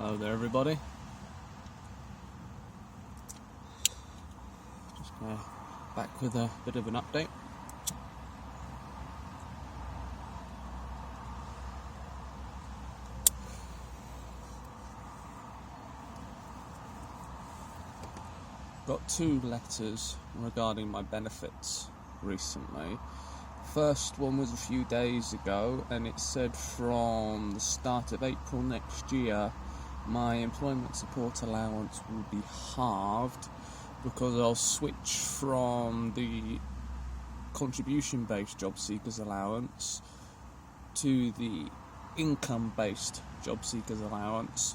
Hello there, everybody. Just back with a bit of an update. Got 2 letters regarding my benefits recently. First one was a few days ago, and it said from the start of April next year my employment support allowance will be halved because I'll switch from the contribution-based job seekers allowance to the income-based job seekers allowance.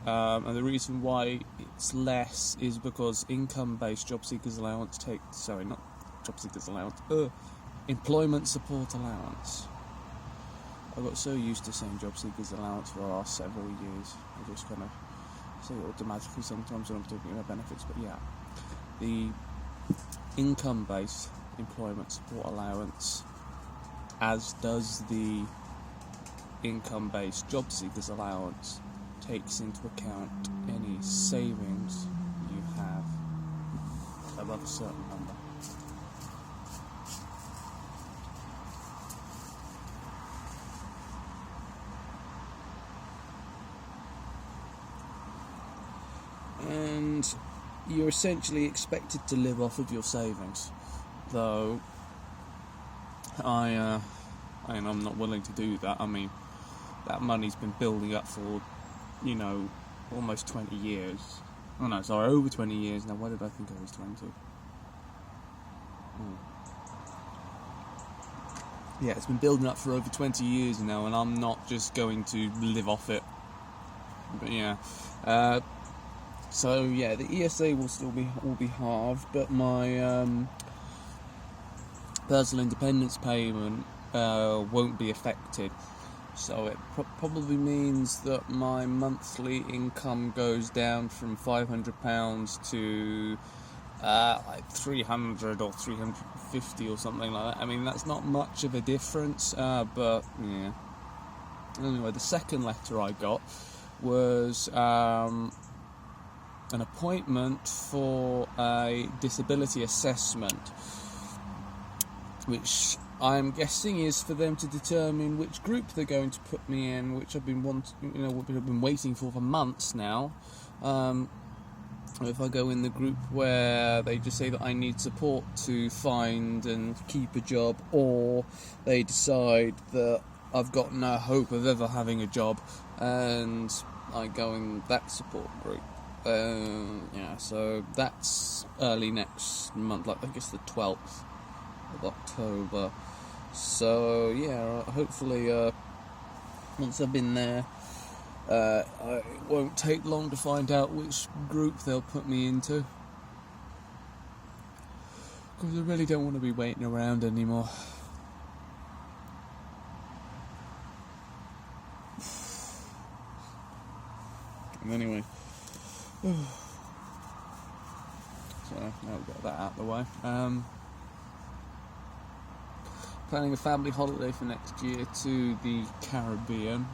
And the reason why it's less is because income-based job seekers allowance employment support allowance. I got so used to saying job seekers allowance for the last several years. I just kind of say it automatically sometimes when I'm talking about benefits. But yeah, the income-based employment support allowance, as does the income-based job seekers allowance, takes into account any savings you have above a certain number. And you're essentially expected to live off of your savings, though I'm not willing to do that. I mean, that money's been building up for, almost 20 years. Oh no, sorry, over 20 years now. Why did I think I was 20? Yeah, it's been building up for over 20 years now, and I'm not just going to live off it. But yeah, so yeah, the ESA will be halved, but my personal independence payment won't be affected. So it probably means that my monthly income goes down from £500 to like 300 or 350 or something like that. I mean, that's not much of a difference, but yeah. Anyway, the second letter I got was an appointment for a disability assessment, which I'm guessing is for them to determine which group they're going to put me in, which I've been waiting for months now. If I go in the group where they just say that I need support to find and keep a job, or they decide that I've got no hope of ever having a job, and I go in that support group. So that's early next month, like I guess the 12th of October. So yeah, hopefully once I've been there, it won't take long to find out which group they'll put me into, because I really don't want to be waiting around anymore. Anyway, so now we've got that out of the way. Planning a family holiday for next year to the Caribbean.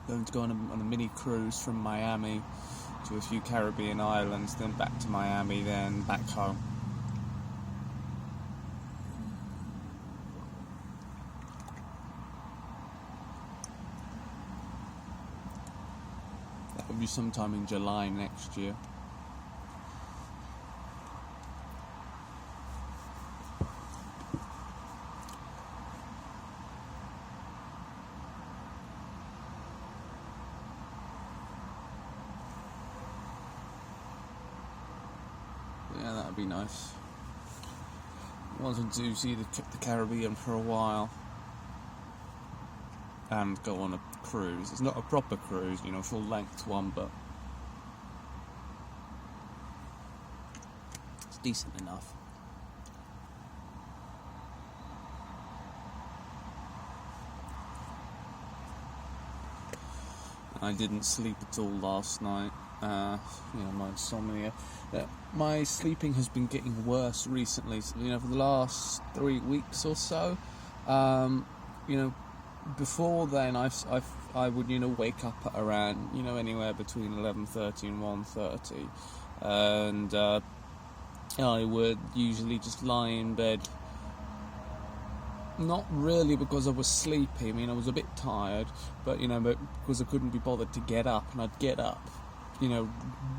Going to go on a mini cruise from Miami to a few Caribbean islands, then back to Miami, then back home. That will be sometime in July next year. Yeah, that would be nice. I wanted to see the Caribbean for a while and go on a cruise. It's not a proper cruise, full length one, but it's decent enough. I didn't sleep at all last night. My insomnia. My sleeping has been getting worse recently. For the last 3 weeks or so. before then, I would, wake up at around, anywhere between 11:30 and 1:30, and I would usually just lie in bed. Not really because I was sleepy. I mean, I was a bit tired, but because I couldn't be bothered to get up, and I'd get up,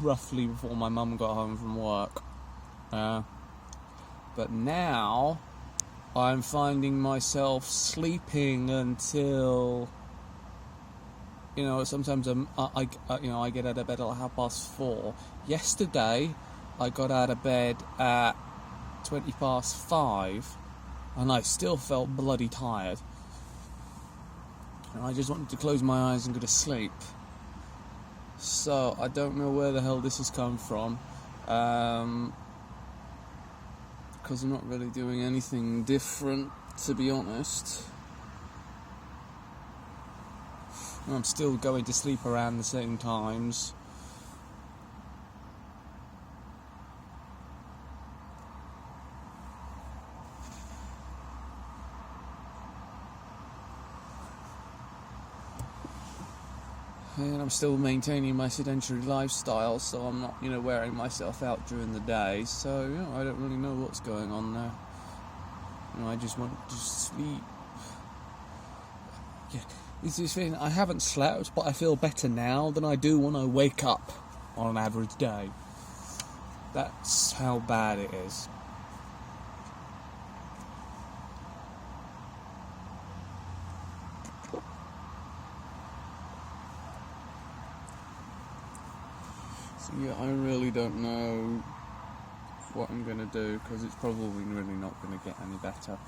roughly before my mum got home from work. But now I'm finding myself sleeping until, sometimes I get out of bed at 4:30. Yesterday, I got out of bed at 5:20, and I still felt bloody tired. And I just wanted to close my eyes and go to sleep. So I don't know where the hell this has come from. Because I'm not really doing anything different, to be honest. I'm still going to sleep around the same times. And I'm still maintaining my sedentary lifestyle, so I'm not, wearing myself out during the day. So, I don't really know what's going on there. I just want to sleep. Yeah, it's this thing. I haven't slept, but I feel better now than I do when I wake up on an average day. That's how bad it is. Yeah, I really don't know what I'm going to do, because it's probably really not going to get any better.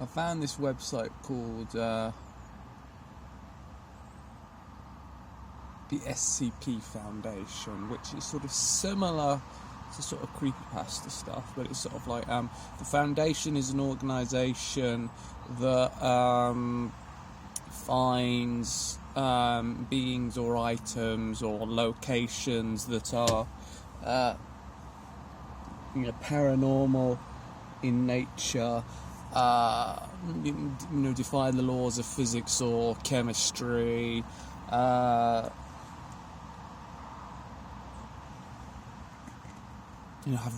I found this website called the SCP Foundation, which is sort of similar to sort of creepypasta stuff, but it's sort of like the Foundation is an organisation that finds beings or items or locations that are paranormal in nature. Defy the laws of physics or chemistry, have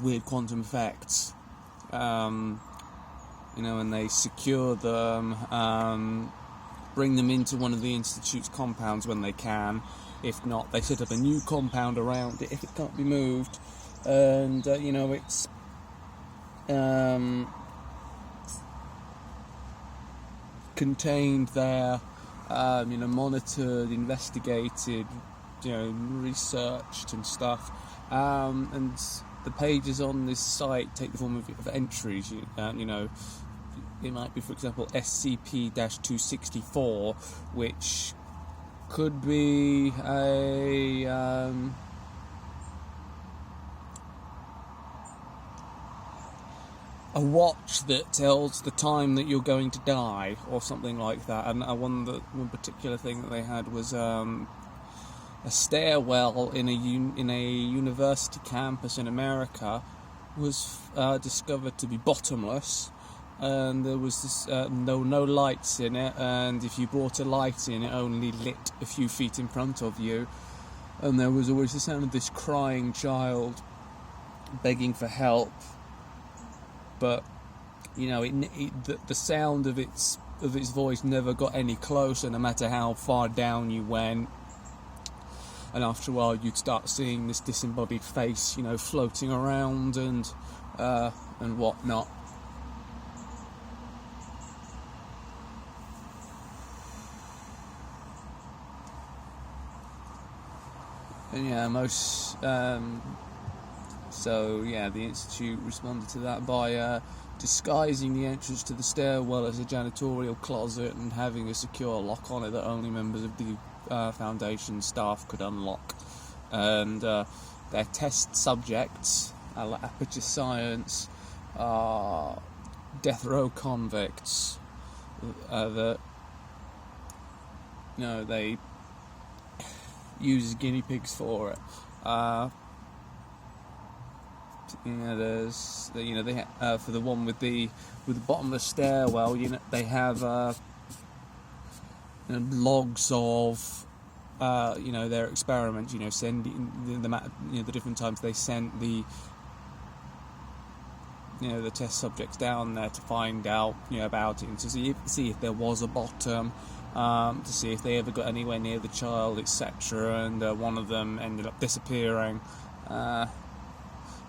weird quantum effects, and they secure them, bring them into one of the Institute's compounds when they can. If not, they set up a new compound around it if it can't be moved, and it's contained there, monitored, investigated, researched and stuff, and the pages on this site take the form of entries. It might be, for example, SCP-264, which could be a watch that tells the time that you're going to die, or something like that. And one particular thing that they had was a stairwell in a university campus in America was discovered to be bottomless, and there was there were no lights in it, and if you brought a light in, it only lit a few feet in front of you, and there was always the sound of this crying child begging for help. But the sound of its voice never got any closer, no matter how far down you went. And after a while, you'd start seeing this disembodied face, floating around and whatnot. And the Institute responded to that by disguising the entrance to the stairwell as a janitorial closet and having a secure lock on it that only members of the Foundation staff could unlock. And their test subjects, Aperture Science, are death row convicts that they use guinea pigs for it. They for the one with the bottomless stairwell, they have logs of their experiments. Sending the different times they sent the test subjects down there to find out about it, and to see if there was a bottom, to see if they ever got anywhere near the child, etc. And one of them ended up disappearing.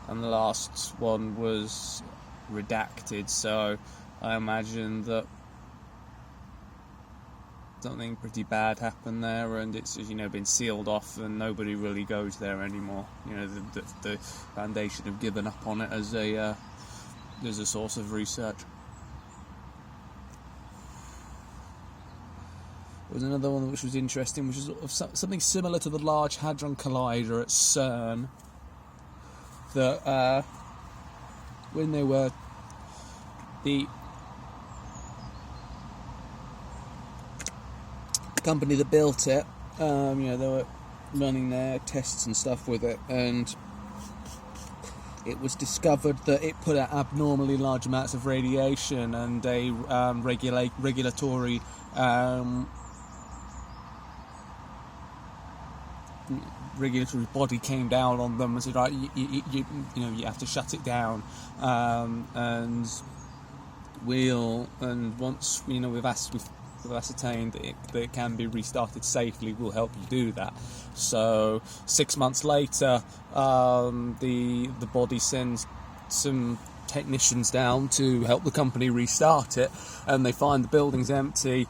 And the last one was redacted, so I imagine that something pretty bad happened there, and it's been sealed off, and nobody really goes there anymore. The Foundation have given up on it as a source of research. There was another one which was interesting, which was something similar to the Large Hadron Collider at CERN. That when they were the company that built it, they were running their tests and stuff with it, and it was discovered that it put out abnormally large amounts of radiation, and a regulatory body came down on them and said, right, you have to shut it down, and once we've ascertained that it can be restarted safely, we'll help you do that. So 6 months later, the body sends some technicians down to help the company restart it, and they find the building's empty.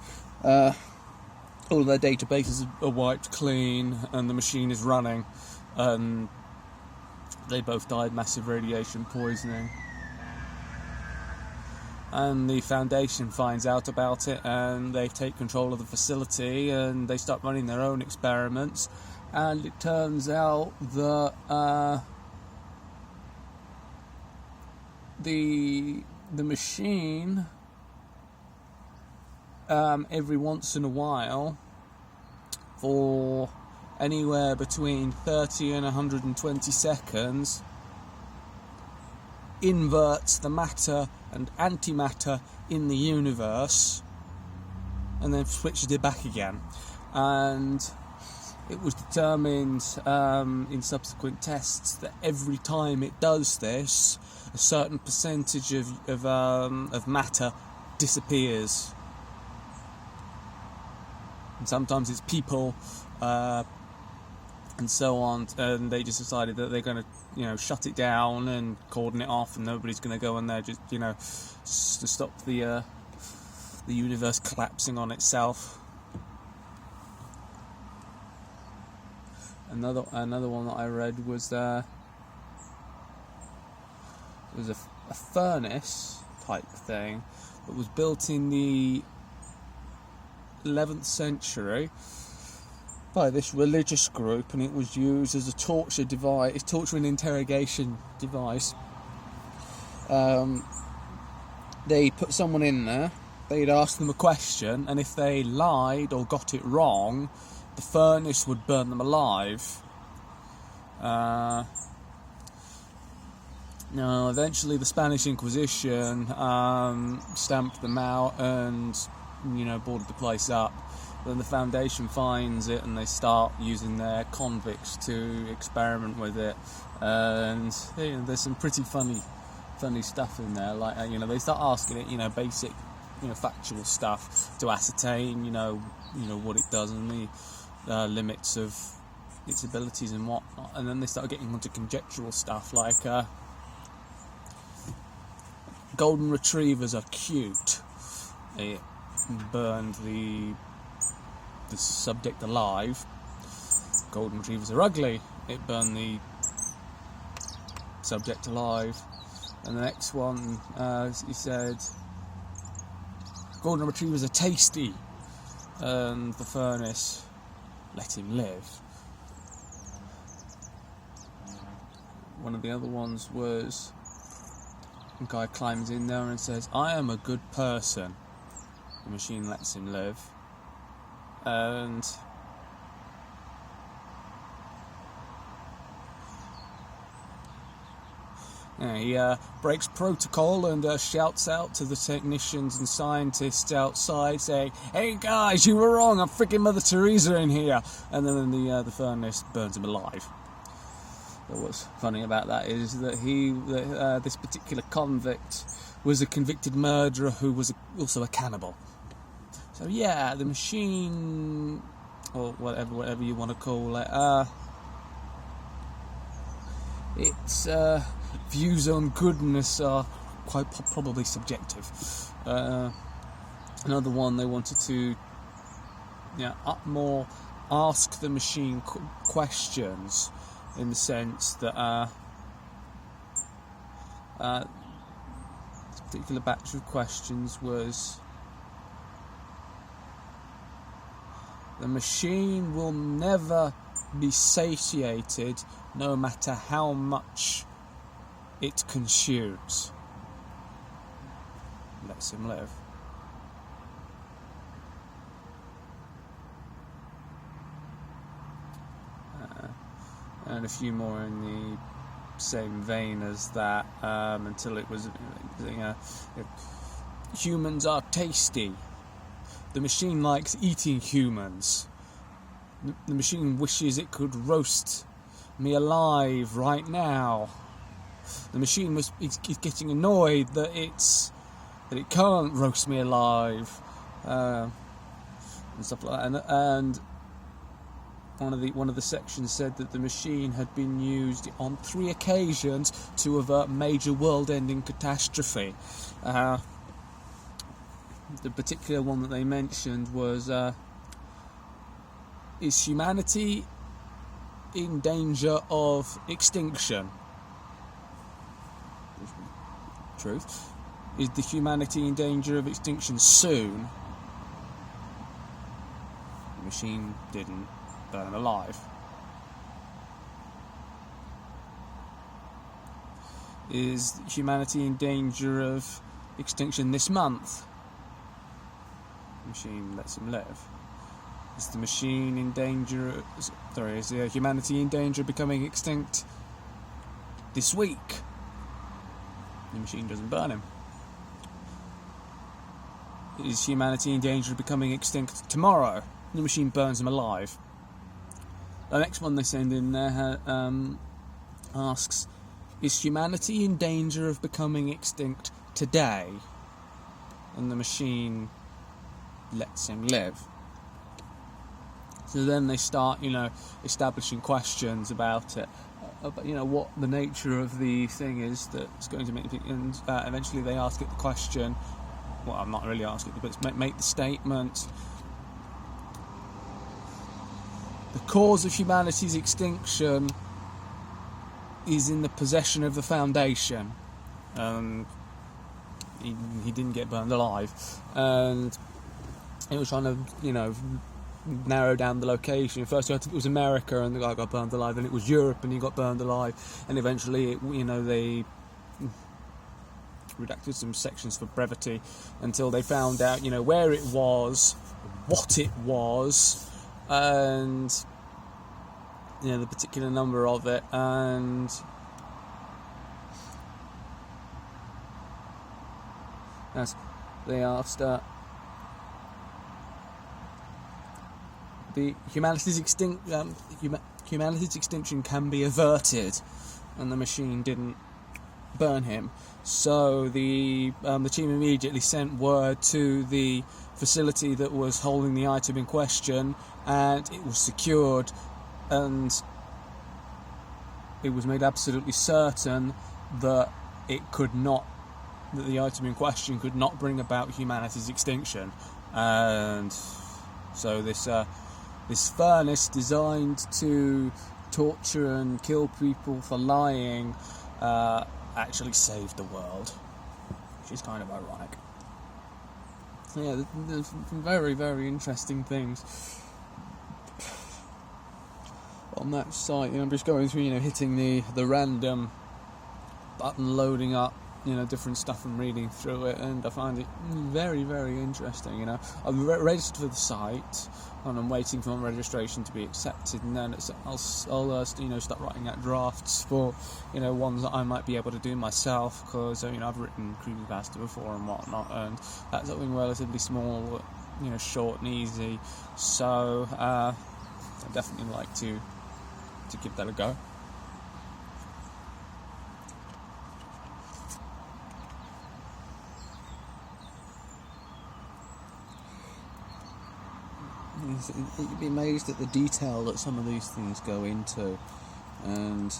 All of their databases are wiped clean, and the machine is running, and they both died massive radiation poisoning. And the Foundation finds out about it, and they take control of the facility, and they start running their own experiments, and it turns out that the machine, every once in a while, for anywhere between 30 and 120 seconds, inverts the matter and antimatter in the universe, and then switches it back again. And it was determined in subsequent tests that every time it does this, a certain percentage of matter disappears. And sometimes it's people, and so on, and they just decided that they're going to, shut it down and cordon it off, and nobody's going to go in there, just to stop the universe collapsing on itself. Another one that I read was a furnace type thing that was built in the 11th century by this religious group, and it was used as a torture and interrogation device. They put someone in there, they'd ask them a question, and if they lied or got it wrong, the furnace would burn them alive. Now, eventually the Spanish Inquisition stamped them out and boarded the place up. Then the Foundation finds it, and they start using their convicts to experiment with it. And there's some pretty funny stuff in there. Like they start asking it, basic, factual stuff to ascertain, what it does and the limits of its abilities and whatnot. And then they start getting onto conjectural stuff like golden retrievers are cute. It burned the subject alive. Golden retrievers are ugly. It burned the subject alive. And the next one, he said, golden retrievers are tasty, and the furnace let him live. One of the other ones was, a guy climbs in there and says, I am a good person. The machine lets him live. And he breaks protocol and shouts out to the technicians and scientists outside, saying, "Hey guys, you were wrong. I'm freaking Mother Teresa in here." And then the furnace burns him alive. But what's funny about that is that this particular convict was a convicted murderer who was also a cannibal. So yeah, the machine, or whatever you want to call it, its views on goodness are quite probably subjective. Another one, they wanted to ask the machine questions, in the sense that this particular batch of questions was, the machine will never be satiated no matter how much it consumes. Lets him live. And a few more in the same vein as that, until it was humans are tasty. The machine likes eating humans. The machine wishes it could roast me alive right now. The machine is getting annoyed that it can't roast me alive, and stuff like that. And one of the sections said that the machine had been used on 3 occasions to avert major world-ending catastrophe. The particular one that they mentioned was, is humanity in danger of extinction? Truth. Is the humanity in danger of extinction soon? The machine didn't burn alive. Is humanity in danger of extinction this month? The machine lets him live. Is the machine in danger? Is humanity in danger of becoming extinct this week? The machine doesn't burn him. Is humanity in danger of becoming extinct tomorrow? The machine burns him alive. The next one they send in there asks, is humanity in danger of becoming extinct today? And the machine lets him live. So then they start, establishing questions about it, about, what the nature of the thing is that's going to make it, and eventually they ask it the question. Well, I'm not really asking it, but it's make the statement: the cause of humanity's extinction is in the possession of the Foundation. He didn't get burned alive, and it was trying to, narrow down the location. First, I think it was America, and the guy got burned alive. Then it was Europe, and he got burned alive. And eventually, they redacted some sections for brevity until they found out, where it was, what it was, and the particular number of it, and as they asked, the humanity's extinction can be averted, and the machine didn't burn him. So the team immediately sent word to the facility that was holding the item in question, and it was secured, and it was made absolutely certain that the item in question could not bring about humanity's extinction. And so this furnace, designed to torture and kill people for lying, actually saved the world, which is kind of ironic. So yeah, there's some very, very interesting things on that site. I'm just going through, hitting the random button, loading up, different stuff and reading through it, and I find it very, very interesting. I'm registered for the site, and I'm waiting for my registration to be accepted, and then I'll start writing out drafts for, ones that I might be able to do myself, because, I've written creepypasta before and whatnot, and that's something relatively small, short and easy, so, I'd definitely like to give that a go. You'd be amazed at the detail that some of these things go into, and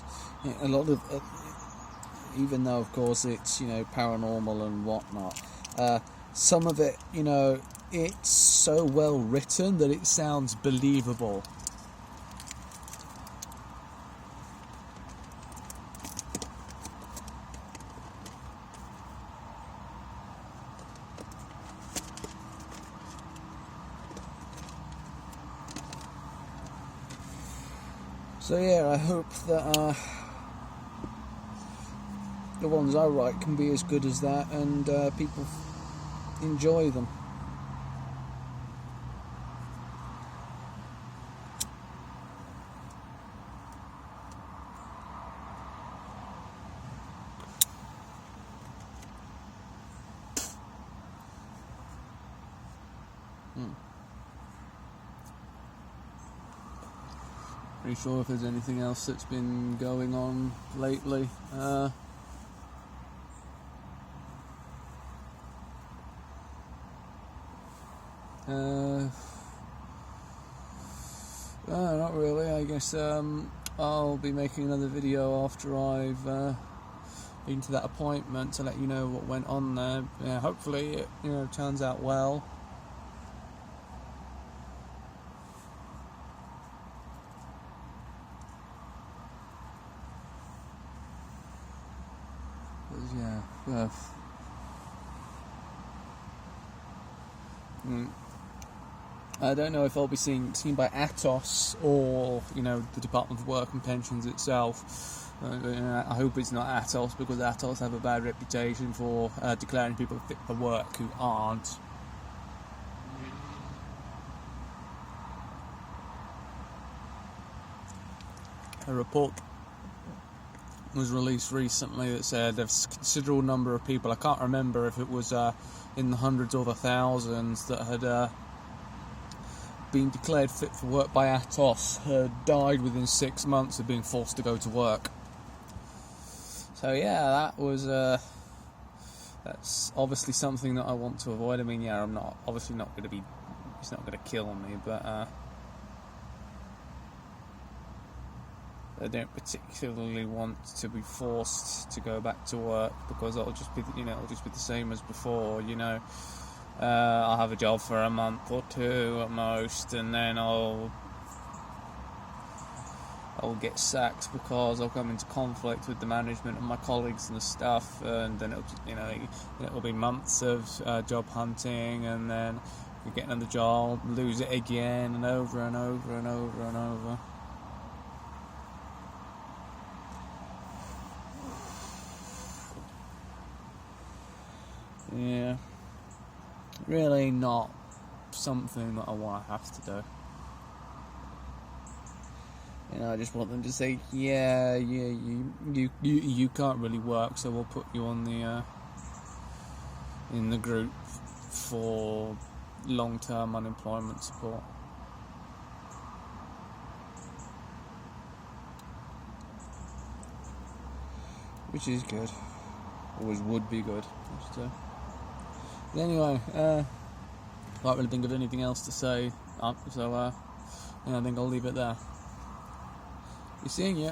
a lot of, even though of course it's paranormal and whatnot, some of it it's so well written that it sounds believable. So yeah, I hope that the ones I write can be as good as that, and people enjoy them. Pretty sure if there's anything else that's been going on lately. Not really. I guess I'll be making another video after I've been to that appointment to let you know what went on there. Yeah, hopefully it turns out well. Yeah. I don't know if I'll be seen by Atos or the Department of Work and Pensions itself. I hope it's not Atos, because Atos have a bad reputation for declaring people fit for work who aren't. A report was released recently that said there's a considerable number of people, I can't remember if it was in the hundreds or the thousands, that had been declared fit for work by Atos, had died within 6 months of being forced to go to work. So yeah, that was that's obviously something that I want to avoid. I mean, yeah, I'm not obviously not going to be, it's not going to kill me, but I don't particularly want to be forced to go back to work, because it'll just be it'll just be the same as before. I'll have a job for a month or two at most, and then I'll get sacked because I'll come into conflict with the management and my colleagues and the staff, and then it'll be months of job hunting, and then you get another job, lose it again, and over and over and over and over. Yeah, really not something that I want to have to do. I just want them to say, yeah, you can't really work, so we'll put you on the in the group for long-term unemployment support. Which is good. Always would be good. But anyway, can't really think of anything else to say, so I think I'll leave it there. Be seeing you.